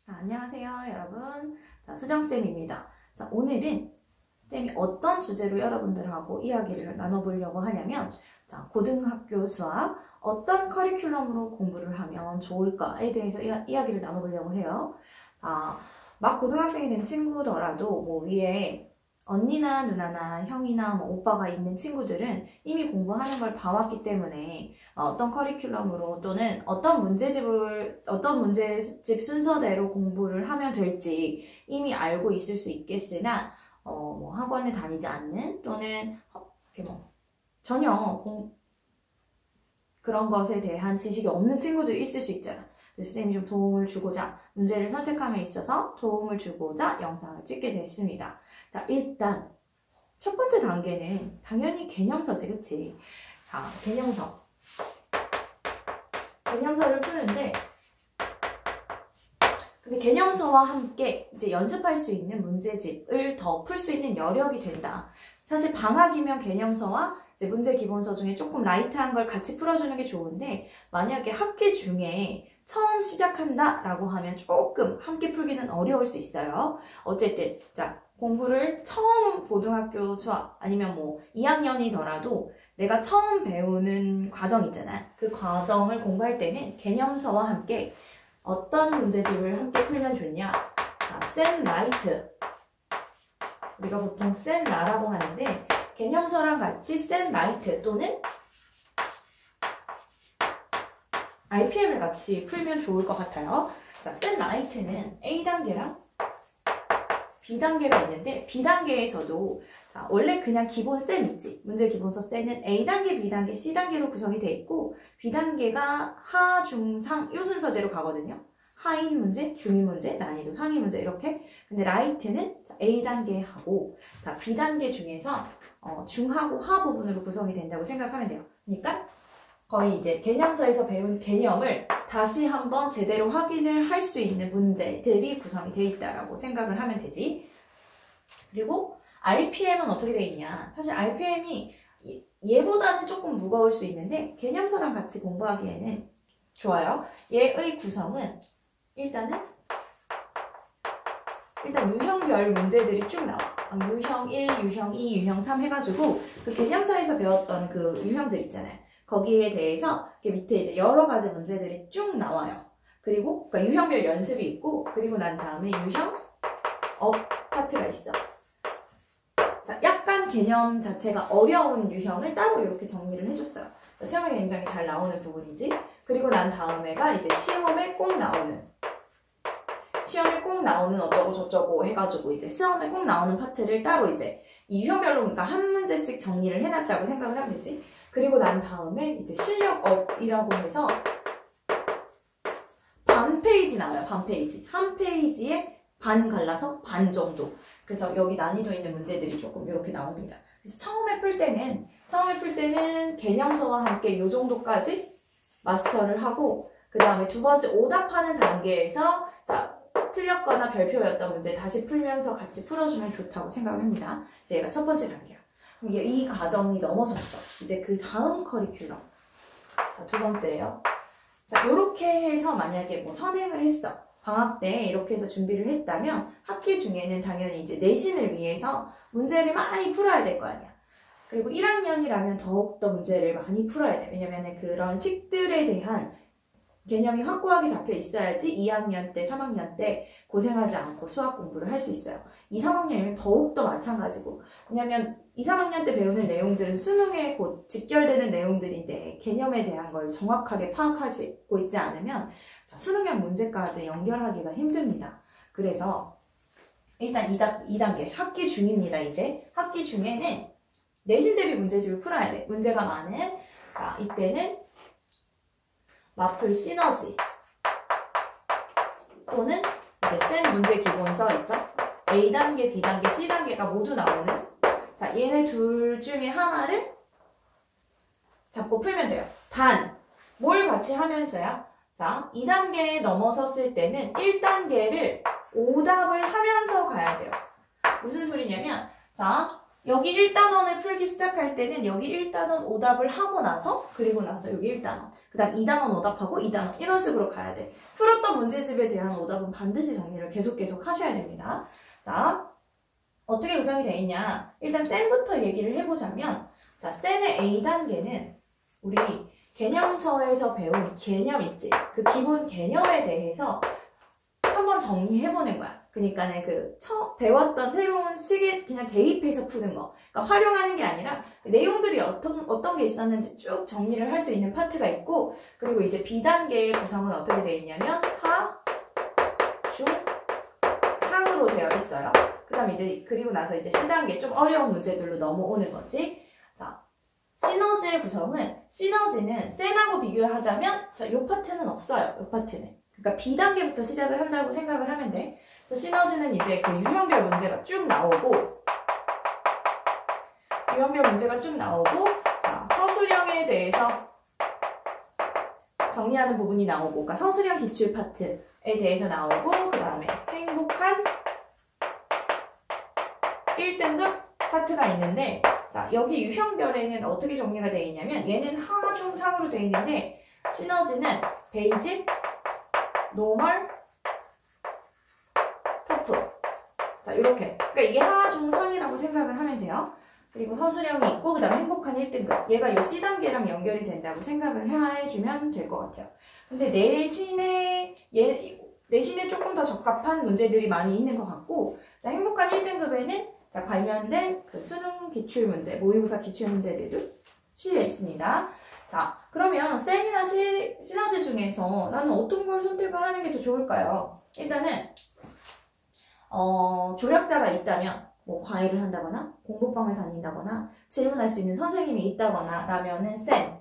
자, 안녕하세요, 여러분. 자, 수정쌤입니다. 자, 오늘은 쌤이 어떤 주제로 여러분들하고 이야기를 나눠보려고 하냐면, 자, 고등학교 수학 어떤 커리큘럼으로 공부를 하면 좋을까에 대해서 이야기를 나눠보려고 해요. 막 고등학생이 된 친구더라도 뭐 위에 언니나 누나나 형이나 뭐 오빠가 있는 친구들은 이미 공부하는 걸 봐왔기 때문에 어떤 커리큘럼으로 또는 어떤 문제집 순서대로 공부를 하면 될지 이미 알고 있을 수 있겠으나 뭐 학원을 다니지 않는 또는 전혀 그런 것에 대한 지식이 없는 친구들이 있을 수 있잖아. 그래서 쌤이 좀 도움을 주고자 문제를 선택함에 있어서 도움을 주고자 영상을 찍게 됐습니다. 자, 일단 첫 번째 단계는 당연히 개념서지, 그치? 자, 개념서를 푸는데, 근데 개념서와 함께 이제 연습할 수 있는 문제집을 더 풀 수 있는 여력이 된다. 사실 방학이면 개념서와 이제 문제 기본서 중에 조금 라이트한 걸 같이 풀어주는 게 좋은데, 만약에 학기 중에 처음 시작한다 라고 하면 조금 함께 풀기는 어려울 수 있어요. 어쨌든 자, 공부를 처음 고등학교 수학 아니면 뭐 2학년이더라도 내가 처음 배우는 과정 있잖아. 그 과정을 공부할 때는 개념서와 함께 어떤 문제집을 함께 풀면 좋냐. 자, 센라이트, 우리가 보통 센라라고 하는데 개념서랑 같이 센라이트 또는 RPM을 같이 풀면 좋을 것 같아요. 자, 센라이트는 A단계랑 B단계가 있는데, B단계에서도 자, 원래 그냥 기본 센 있지. 문제 기본서 센은 A단계, B단계, C단계로 구성이 돼 있고, B단계가 하, 중, 상 요 순서대로 가거든요. 하인 문제, 중인 문제, 난이도 상위 문제 이렇게. 근데 라이트는 A단계하고 자, B단계 중에서 중하고 하 부분으로 구성이 된다고 생각하면 돼요. 그러니까 거의 이제 개념서에서 배운 개념을 다시 한번 제대로 확인을 할 수 있는 문제들이 구성이 되어 있다라고 생각을 하면 되지. 그리고 RPM은 어떻게 되어 있냐. 사실 RPM이 얘보다는 조금 무거울 수 있는데 개념서랑 같이 공부하기에는 좋아요. 얘의 구성은 일단 유형별 문제들이 쭉 나와. 유형 1, 유형 2, 유형 3 해가지고 그 개념서에서 배웠던 그 유형들 있잖아요. 거기에 대해서 밑에 이제 여러 가지 문제들이 쭉 나와요. 그리고 그러니까 유형별 연습이 있고, 그리고 난 다음에 유형 업 파트가 있어. 자, 약간 개념 자체가 어려운 유형을 따로 이렇게 정리를 해줬어요. 시험에 굉장히 잘 나오는 부분이지. 그리고 난 다음에가 이제 시험에 꼭 나오는 어쩌고 저쩌고 해가지고 이제 시험에 꼭 나오는 파트를 따로 이제 이 유형별로 그러니까 한 문제씩 정리를 해놨다고 생각을 하면 되지. 그리고 난 다음에 이제 실력업이라고 해서 반 페이지 나와요. 반 페이지. 한 페이지에 반 갈라서 반 정도. 그래서 여기 난이도 있는 문제들이 조금 이렇게 나옵니다. 그래서 처음에 풀 때는 개념서와 함께 이 정도까지 마스터를 하고, 그 다음에 두 번째 오답하는 단계에서 자, 틀렸거나 별표였던 문제 다시 풀면서 같이 풀어주면 좋다고 생각을 합니다. 이제 얘가 첫 번째 단계야. 이 과정이 넘어졌어. 이제 그 다음 커리큘럼. 자, 두 번째예요. 자, 요렇게 해서 만약에 뭐 선행을 했어. 방학 때 이렇게 해서 준비를 했다면 학기 중에는 당연히 이제 내신을 위해서 문제를 많이 풀어야 될 거 아니야. 그리고 1학년이라면 더욱더 문제를 많이 풀어야 돼. 왜냐면은 그런 식들에 대한 개념이 확고하게 잡혀 있어야지 2학년 때, 3학년 때 고생하지 않고 수학 공부를 할 수 있어요. 2, 3학년이면 더욱더 마찬가지고. 왜냐면 2, 3학년 때 배우는 내용들은 수능에 곧 직결되는 내용들인데 개념에 대한 걸 정확하게 파악하고 있지 않으면 수능형 문제까지 연결하기가 힘듭니다. 그래서 일단 2단계 학기 중입니다. 이제 학기 중에는 내신 대비 문제집을 풀어야 돼. 문제가 많은 자, 이때는 마플 시너지 또는 이제 센 문제 기본서 있죠? A단계, B단계, C단계가 모두 나오는 자, 얘네 둘 중에 하나를 잡고 풀면 돼요. 단, 뭘 같이 하면서요? 자, 2단계에 넘어섰을 때는 1단계를 오답을 하면서 가야 돼요. 무슨 소리냐면 자, 여기 1단원을 풀기 시작할 때는 여기 1단원 오답을 하고 나서 그리고 나서 여기 1단원 그 다음 2단원 오답하고 2단원 이런 식으로 가야 돼. 풀었던 문제집에 대한 오답은 반드시 정리를 계속 하셔야 됩니다. 자, 어떻게 구성이 되어 있냐. 일단 쌤부터 얘기를 해보자면 자, 쌤의 A단계는 우리 개념서에서 배운 개념 있지? 그 기본 개념에 대해서 한번 정리해보는 거야. 그러니까는 배웠던 새로운 식에 그냥 대입해서 푸는 거. 그러니까 활용하는 게 아니라 내용들이 어떤 게 있었는지 쭉 정리를 할 수 있는 파트가 있고, 그리고 이제 B단계의 구성은 어떻게 되어 있냐면 하, 중, 상으로 되어 있어요. 그리고 나서 이제 C단계 좀 어려운 문제들로 넘어오는 거지. 자, 시너지의 구성은, 시너지는 쌤하고 비교를 하자면, 자, 요 파트는 없어요. 요 파트는. 그러니까 B단계부터 시작을 한다고 생각을 하면 돼. 그래서 시너지는 이제 그 유형별 문제가 쭉 나오고, 자, 서술형에 대해서 정리하는 부분이 나오고, 그러니까 서술형 기출 파트에 대해서 나오고, 그 다음에 행복한 1등급 파트가 있는데, 자, 여기 유형별에는 어떻게 정리가 되어 있냐면, 얘는 하, 중, 상으로 되어 있는데, 시너지는 베이직, 노멀, 터프. 자, 이렇게. 그러니까 이게 하, 중, 상이라고 생각을 하면 돼요. 그리고 서술형이 있고, 그 다음에 행복한 1등급. 얘가 이 C단계랑 연결이 된다고 생각을 해주면 될 것 같아요. 근데 내신에 조금 더 적합한 문제들이 많이 있는 것 같고, 자, 행복한 1등급에는 자, 관련된 그 수능 기출 문제, 모의고사 기출 문제들도 실려 있습니다. 자, 그러면 쌤이나 시너지 중에서 나는 어떤 걸 선택을 하는 게 더 좋을까요? 일단은 조력자가 있다면 뭐 과외를 한다거나 공부방을 다닌다거나 질문할 수 있는 선생님이 있다거나 라면은 쌤.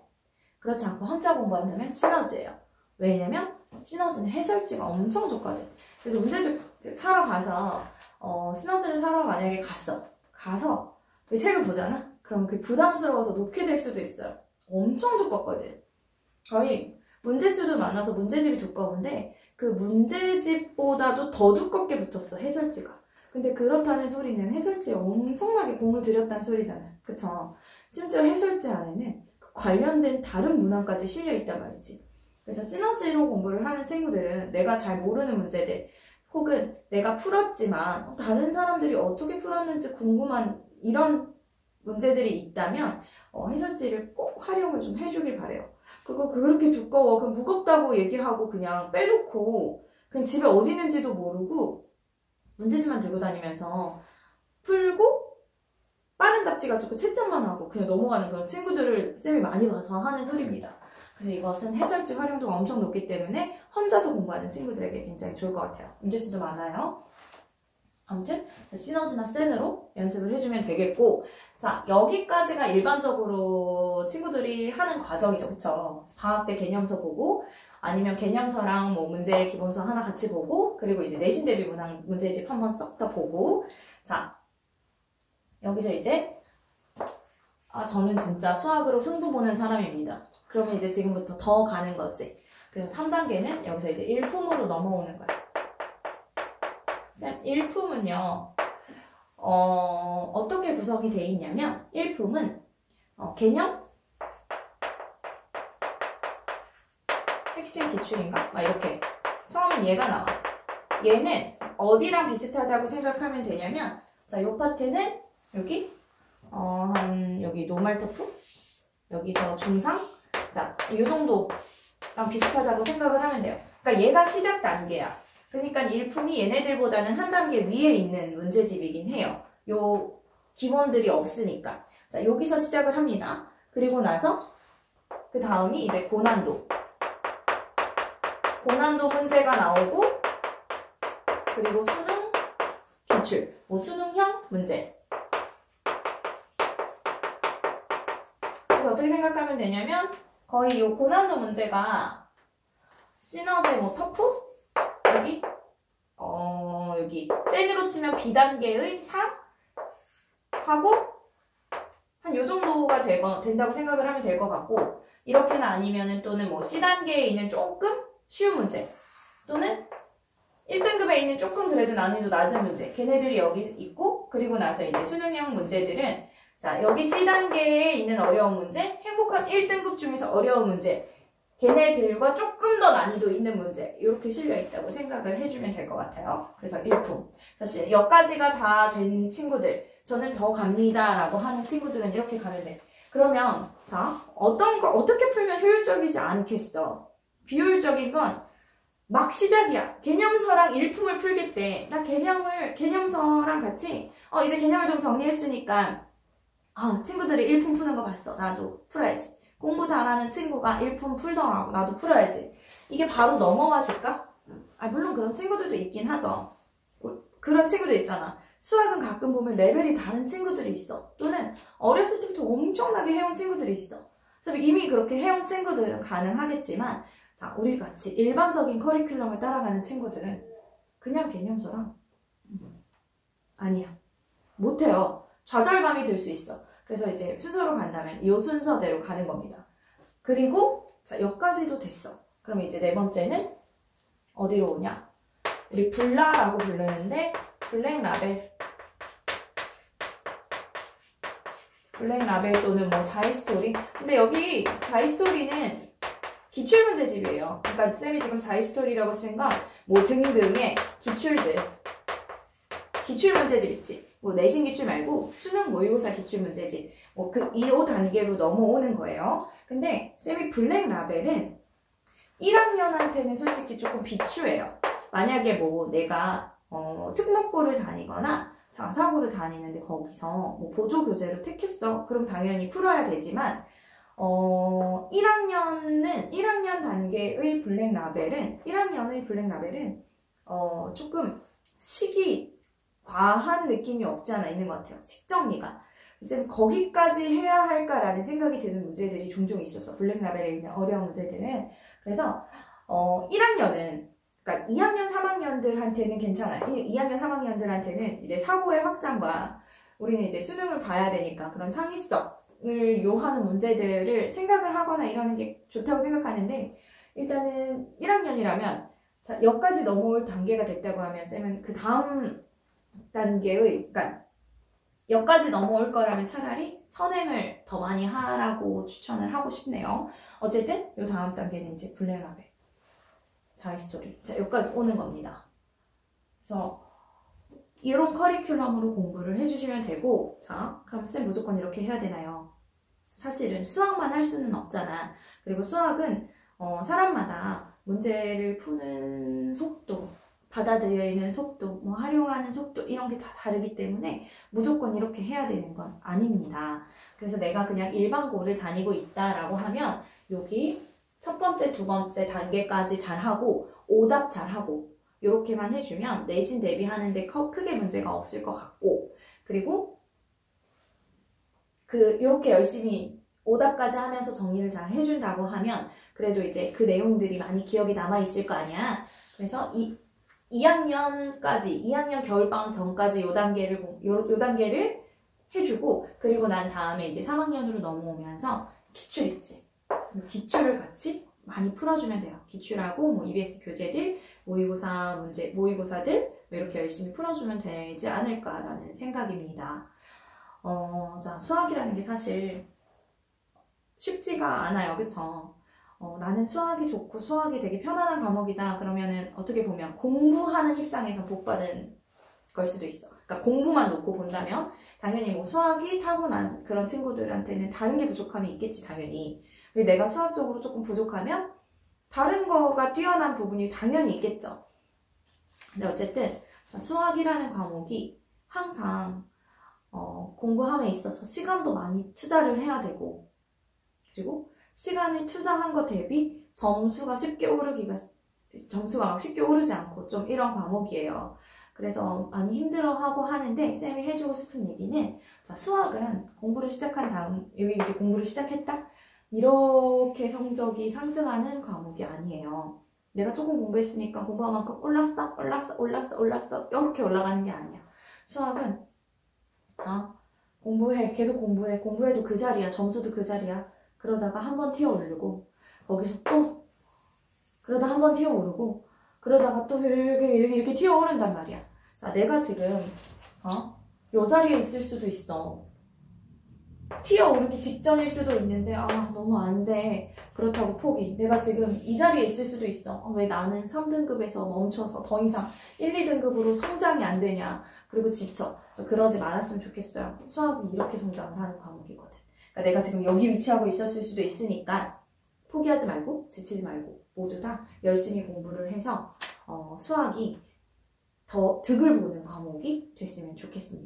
그렇지 않고 혼자 공부한다면 시너지예요. 왜냐면 시너지는 해설지가 엄청 좋거든. 그래서 문제들 사러 가서 시너지를 사러 만약에 가서 그 책을 보잖아? 그럼 그 부담스러워서 놓게 될 수도 있어요. 엄청 두껍거든. 거의 문제수도 많아서 문제집이 두꺼운데 그 문제집보다도 더 두껍게 붙었어, 해설지가. 근데 그렇다는 소리는 해설지에 엄청나게 공을 들였다는 소리잖아요. 그쵸? 심지어 해설지 안에는 관련된 다른 문항까지 실려있단 말이지. 그래서 시너지로 공부를 하는 친구들은 내가 잘 모르는 문제들 혹은 내가 풀었지만 다른 사람들이 어떻게 풀었는지 궁금한 이런 문제들이 있다면 해설지를 꼭 활용을 좀 해주길 바래요. 그렇게 두꺼워. 그럼 무겁다고 얘기하고 그냥 빼놓고 그냥 집에 어디 있는지도 모르고 문제집만 들고 다니면서 풀고 빠른 답지 가지고 채점만 하고 그냥 넘어가는 그런 친구들을 쌤이 많이 봐서 하는 소리입니다. 그래서 이것은 해설지 활용도가 엄청 높기 때문에 혼자서 공부하는 친구들에게 굉장히 좋을 것 같아요. 문제수도 많아요. 아무튼 시너지나 센으로 연습을 해주면 되겠고, 자, 여기까지가 일반적으로 친구들이 하는 과정이죠. 그쵸? 방학 때 개념서 보고 아니면 개념서랑 뭐 문제 기본서 하나 같이 보고, 그리고 이제 내신 대비 문항 문제집 한번 싹 다 보고, 자, 여기서 이제 저는 진짜 수학으로 승부 보는 사람입니다. 그러면 이제 지금부터 더 가는 거지. 그래서 3단계는 여기서 이제 일품으로 넘어오는 거야. 쌤, 일품은요, 어떻게 구성이 되어 있냐면, 일품은, 개념, 핵심 기출인가? 막 이렇게. 처음엔 얘가 나와. 얘는 어디랑 비슷하다고 생각하면 되냐면, 자, 요 파트는 여기, 여기 노멀 터프, 여기서 중상, 자, 요 정도랑 비슷하다고 생각을 하면 돼요. 그러니까 얘가 시작 단계야. 그러니까 일품이 얘네들보다는 한 단계 위에 있는 문제집이긴 해요. 요 기본들이 없으니까. 자, 여기서 시작을 합니다. 그리고 나서 그 다음이 이제 고난도. 고난도 문제가 나오고, 그리고 수능 기출, 뭐 수능형 문제. 그래서 어떻게 생각하면 되냐면 거의 요 고난도 문제가 시너지 뭐 터프? 여기 센으로 치면 B단계의 상 하고 한 요 정도가 된다고 생각을 하면 될 것 같고, 이렇게나 아니면은 또는 뭐 C단계에 있는 조금 쉬운 문제 또는 1등급에 있는 조금 그래도 난이도 낮은 문제. 걔네들이 여기 있고, 그리고 나서 이제 수능형 문제들은, 자, 여기 C단계에 있는 어려운 문제, 행복한 1등급 중에서 어려운 문제, 걔네들과 조금 더 난이도 있는 문제, 이렇게 실려 있다고 생각을 해주면 될 것 같아요. 그래서 일품. 사실 여기까지가 다 된 친구들, 저는 더 갑니다 라고 하는 친구들은 이렇게 가면 돼. 그러면, 자, 어떻게 풀면 효율적이지 않겠어? 비효율적인 건, 막 시작이야. 개념서랑 일품을 풀겠대. 나 개념서랑 같이, 이제 개념을 좀 정리했으니까, 친구들이 일품 푸는 거 봤어. 나도 풀어야지. 공부 잘하는 친구가 일품 풀더라고. 나도 풀어야지. 이게 바로 넘어가질까? 물론 그런 친구들도 있긴 하죠. 그런 친구들 있잖아. 수학은 가끔 보면 레벨이 다른 친구들이 있어. 또는 어렸을 때부터 엄청나게 해온 친구들이 있어. 그래서 이미 그렇게 해온 친구들은 가능하겠지만, 자, 우리 같이 일반적인 커리큘럼을 따라가는 친구들은 그냥 개념서랑 아니야. 못해요. 좌절감이 들 수 있어. 그래서 이제 순서로 간다면 이 순서대로 가는 겁니다. 그리고 자, 여기까지도 됐어. 그럼 이제 네 번째는 어디로 오냐? 우리 블라라고 부르는데 블랙라벨 또는 뭐 자이스토리. 근데 여기 자이스토리는 기출문제집이에요. 그러니까 쌤이 지금 자이스토리라고 쓴 건 뭐 등등의 기출들. 기출문제집 있지. 뭐 내신 기출 말고 수능 모의고사 기출문제집. 뭐 그 2~5단계로 넘어오는 거예요. 근데 쌤이 블랙라벨은 1학년한테는 솔직히 조금 비추해요. 만약에 뭐 내가 특목고를 다니거나 자사고를 다니는데 거기서 뭐 보조교재로 택했어. 그럼 당연히 풀어야 되지만 1학년 단계의 블랙라벨은 조금 과한 느낌이 없지 않아 있는 것 같아요. 책정리가. 쌤 거기까지 해야 할까라는 생각이 드는 문제들이 종종 있었어. 블랙라벨에 있는 어려운 문제들은. 그래서 1학년은 그러니까 2학년, 3학년들한테는 괜찮아요. 2학년, 3학년들한테는 이제 사고의 확장과 우리는 이제 수능을 봐야 되니까 그런 창의성을 요하는 문제들을 생각을 하거나 이러는 게 좋다고 생각하는데, 일단은 1학년이라면 자, 여기까지 넘어올 단계가 됐다고 하면 쌤은 그 다음 단계의, 그러니까 여기까지 넘어올 거라면 차라리 선행을 더 많이 하라고 추천을 하고 싶네요. 어쨌든 요 다음 단계는 이제 블랙라벨, 자이스토리. 자, 여기까지 오는 겁니다. 그래서 이런 커리큘럼으로 공부를 해주시면 되고, 자, 그럼 쌤 무조건 이렇게 해야 되나요? 사실은 수학만 할 수는 없잖아. 그리고 수학은 사람마다 문제를 푸는 속도, 받아들이는 속도, 뭐 활용하는 속도 이런 게 다 다르기 때문에 무조건 이렇게 해야 되는 건 아닙니다. 그래서 내가 그냥 일반고를 다니고 있다라고 하면 여기 첫 번째, 두 번째 단계까지 잘하고 오답 잘하고 이렇게만 해주면 내신 대비하는데 크게 문제가 없을 것 같고, 그리고 이렇게 열심히 오답까지 하면서 정리를 잘 해준다고 하면 그래도 이제 그 내용들이 많이 기억에 남아있을 거 아니야. 그래서 2학년 겨울방학 전까지 요 단계를 해주고, 그리고 난 다음에 이제 3학년으로 넘어오면서 기출 있지. 기출을 같이 많이 풀어주면 돼요. 기출하고 뭐 EBS 교재들, 모의고사들 이렇게 열심히 풀어주면 되지 않을까라는 생각입니다. 자, 수학이라는 게 사실 쉽지가 않아요. 그쵸? 나는 수학이 좋고 수학이 되게 편안한 과목이다. 그러면은 어떻게 보면 공부하는 입장에서 복받은 걸 수도 있어. 그러니까 공부만 놓고 본다면 당연히 뭐 수학이 타고난 그런 친구들한테는 다른 게 부족함이 있겠지, 당연히. 근데 내가 수학적으로 조금 부족하면 다른 거가 뛰어난 부분이 당연히 있겠죠. 근데 어쨌든 자, 수학이라는 과목이 항상 공부함에 있어서 시간도 많이 투자를 해야 되고, 그리고 시간을 투자한 것 대비 점수가 막 쉽게 오르지 않고 좀 이런 과목이에요. 그래서 많이 힘들어하고 하는데 쌤이 해주고 싶은 얘기는, 자, 수학은 공부를 시작한 다음, 여기 이제 공부를 시작했다? 이렇게 성적이 상승하는 과목이 아니에요. 내가 조금 공부했으니까 공부한 만큼 올랐어 이렇게 올라가는 게 아니야. 수학은 계속 공부해도 그 자리야. 점수도 그 자리야. 그러다가 한번 튀어오르고, 거기서 또 그러다 한번 튀어오르고, 그러다가 또 이렇게 튀어오른단 말이야. 자, 내가 지금 요 자리에 있을 수도 있어. 튀어오르기 직전일 수도 있는데 너무 안 돼. 그렇다고 포기. 내가 지금 이 자리에 있을 수도 있어. 왜 나는 3등급에서 멈춰서 더 이상 1, 2등급으로 성장이 안 되냐. 그리고 지쳐. 그러지 말았으면 좋겠어요. 수학이 이렇게 성장을 하는 과목이거든. 그러니까 내가 지금 여기 위치하고 있었을 수도 있으니까 포기하지 말고 지치지 말고 모두 다 열심히 공부를 해서 수학이 더 득을 보는 과목이 됐으면 좋겠습니다.